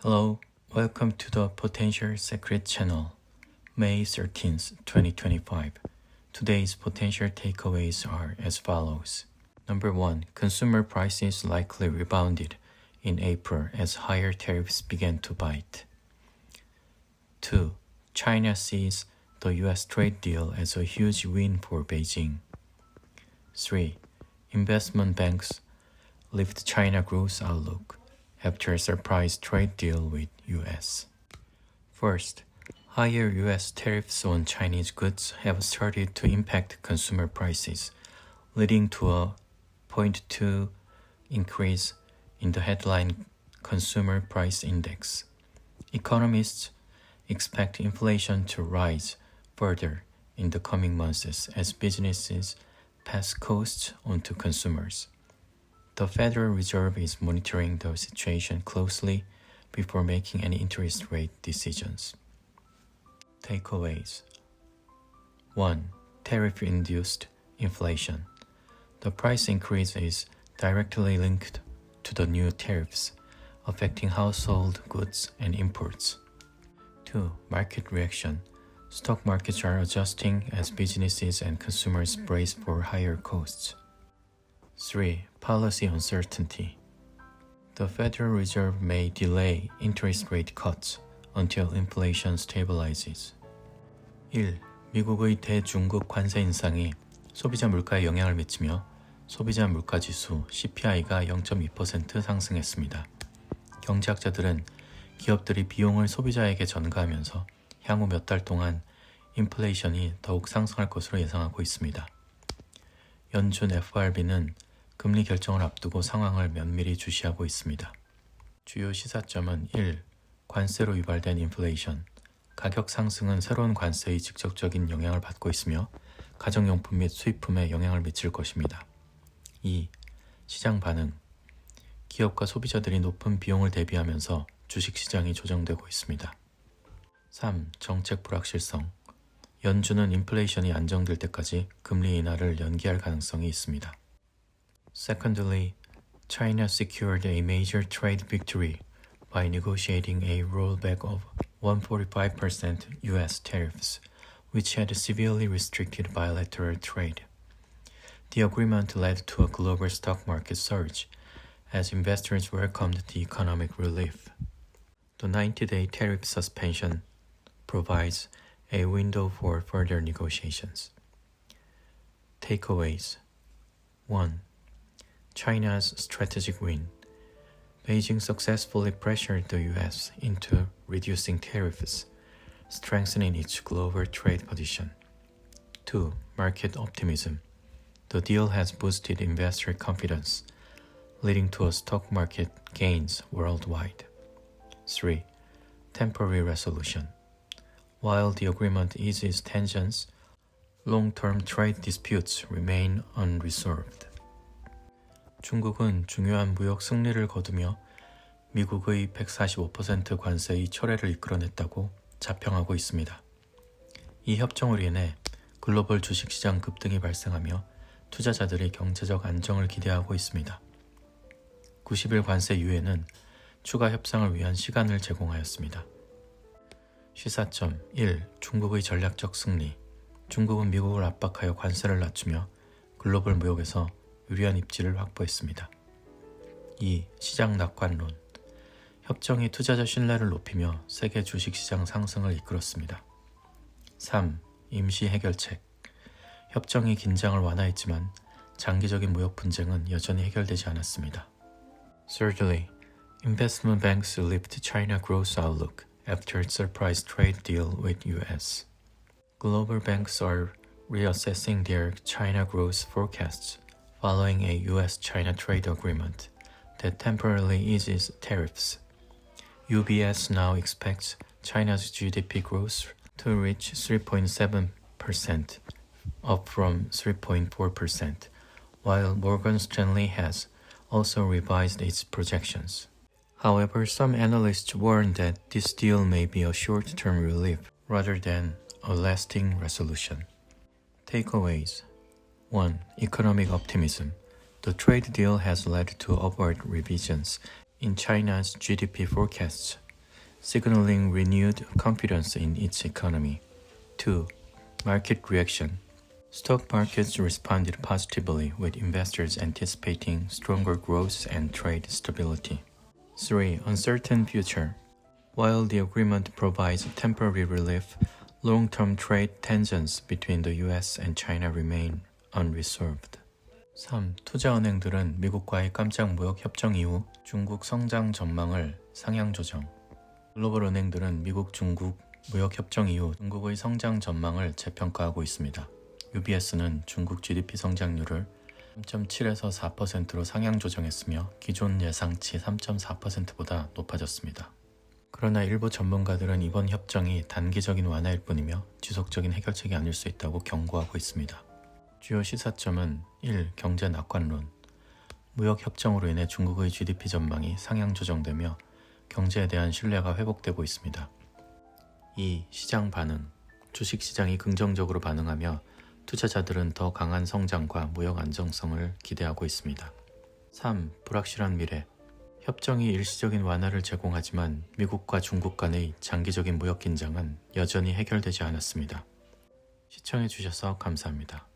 Hello, welcome to the Potential Secret channel, May 13th, 2025. Today's potential takeaways are as follows. Number 1. Consumer prices likely rebounded in April as higher tariffs began to bite. 2. China sees the US trade deal as a huge win for Beijing. 3. Investment banks lift China growth outlook after a surprise trade deal with US. First, higher US tariffs on Chinese goods have started to impact consumer prices, leading to a 0.2 increase in the headline Consumer Price Index. Economists expect inflation to rise further in the coming months as businesses pass costs on to consumers. The Federal Reserve is monitoring the situation closely before making any interest rate decisions. Takeaways 1. Tariff-induced inflation. The price increase is directly linked to the new tariffs, affecting household goods and imports. 2. Market reaction. Stock markets are adjusting as businesses and consumers brace for higher costs. 3. Policy uncertainty. The Federal Reserve may delay interest rate cuts until inflation stabilizes. 1. 미국의 대중국 관세 인상이 소비자 물가에 영향을 미치며 소비자 물가지수 CPI가 0.2% 상승했습니다. 경제학자들은 기업들이 비용을 소비자에게 전가하면서 향후 몇 달 동안 인플레이션이 더욱 상승할 것으로 예상하고 있습니다. 연준 FRB는 금리 결정을 앞두고 상황을 면밀히 주시하고 있습니다. 주요 시사점은 1. 관세로 유발된 인플레이션. 가격 상승은 새로운 관세의 직접적인 영향을 받고 있으며 가정용품 및 수입품에 영향을 미칠 것입니다. 2. 시장 반응. 기업과 소비자들이 높은 비용을 대비하면서 주식시장이 조정되고 있습니다. 3. 정책 불확실성. 연준은 인플레이션이 안정될 때까지 금리 인하를 연기할 가능성이 있습니다. Secondly, China secured a major trade victory by negotiating a rollback of 145% US tariffs, which had severely restricted bilateral trade. The agreement led to a global stock market surge as investors welcomed the economic relief. The 90-day tariff suspension provides a window for further negotiations. Takeaways 1. China's strategic win. Beijing successfully pressured the US into reducing tariffs, strengthening its global trade position. 2. Market optimism. The deal has boosted investor confidence, leading to a stock market gains worldwide. 3. Temporary resolution. While the agreement eases tensions, long-term trade disputes remain unresolved. 중국은 중요한 무역 승리를 거두며 미국의 145% 관세의 철회를 이끌어냈다고 자평하고 있습니다. 이 협정으로 인해 글로벌 주식시장 급등이 발생하며 투자자들이 경제적 안정을 기대하고 있습니다. 90일 관세 유예는 추가 협상을 위한 시간을 제공하였습니다. 시사점 1. 중국의 전략적 승리. 중국은 미국을 압박하여 관세를 낮추며 글로벌 무역에서 유리한 입지를 확보했습니다. 2. 시장 낙관론. 협정이 투자자 신뢰를 높이며 세계 주식시장 상승을 이끌었습니다. 3. 임시 해결책. 협정이 긴장을 완화했지만 장기적인 무역 분쟁은 여전히 해결되지 않았습니다. Thirdly, investment banks lift China growth outlook after its surprise trade deal with US. Global banks are reassessing their China growth forecasts following a US-China trade agreement that temporarily eases tariffs. UBS now expects China's GDP growth to reach 3.7%, up from 3.4%, while Morgan Stanley has also revised its projections. However, some analysts warn that this deal may be a short-term relief rather than a lasting resolution. Takeaways 1. Economic optimism. The trade deal has led to upward revisions in China's GDP forecasts signaling renewed confidence in its economy. 2. Market reaction. Stock markets responded positively with investors anticipating stronger growth and trade stability. 3. Uncertain future. While the agreement provides temporary relief, long-term trade tensions between the US and China remain unresolved. 3. 투자은행들은 미국과의 깜짝 무역 협정 이후 중국 성장 전망을 상향 조정. 글로벌 은행들은 미국 중국 무역 협정 이후 중국의 성장 전망을 재평가하고 있습니다. UBS는 중국 GDP 성장률을 3.7에서 4%로 상향 조정했으며 기존 예상치 3.4%보다 높아졌습니다. 그러나 일부 전문가들은 이번 협정이 단기적인 완화일 뿐이며 지속적인 해결책이 아닐 수 있다고 경고하고 있습니다. 주요 시사점은 1. 경제 낙관론. 무역 협정으로 인해 중국의 GDP 전망이 상향 조정되며 경제에 대한 신뢰가 회복되고 있습니다. 2. 시장 반응. 주식시장이 긍정적으로 반응하며 투자자들은 더 강한 성장과 무역 안정성을 기대하고 있습니다. 3. 불확실한 미래. 협정이 일시적인 완화를 제공하지만 미국과 중국 간의 장기적인 무역 긴장은 여전히 해결되지 않았습니다. 시청해주셔서 감사합니다.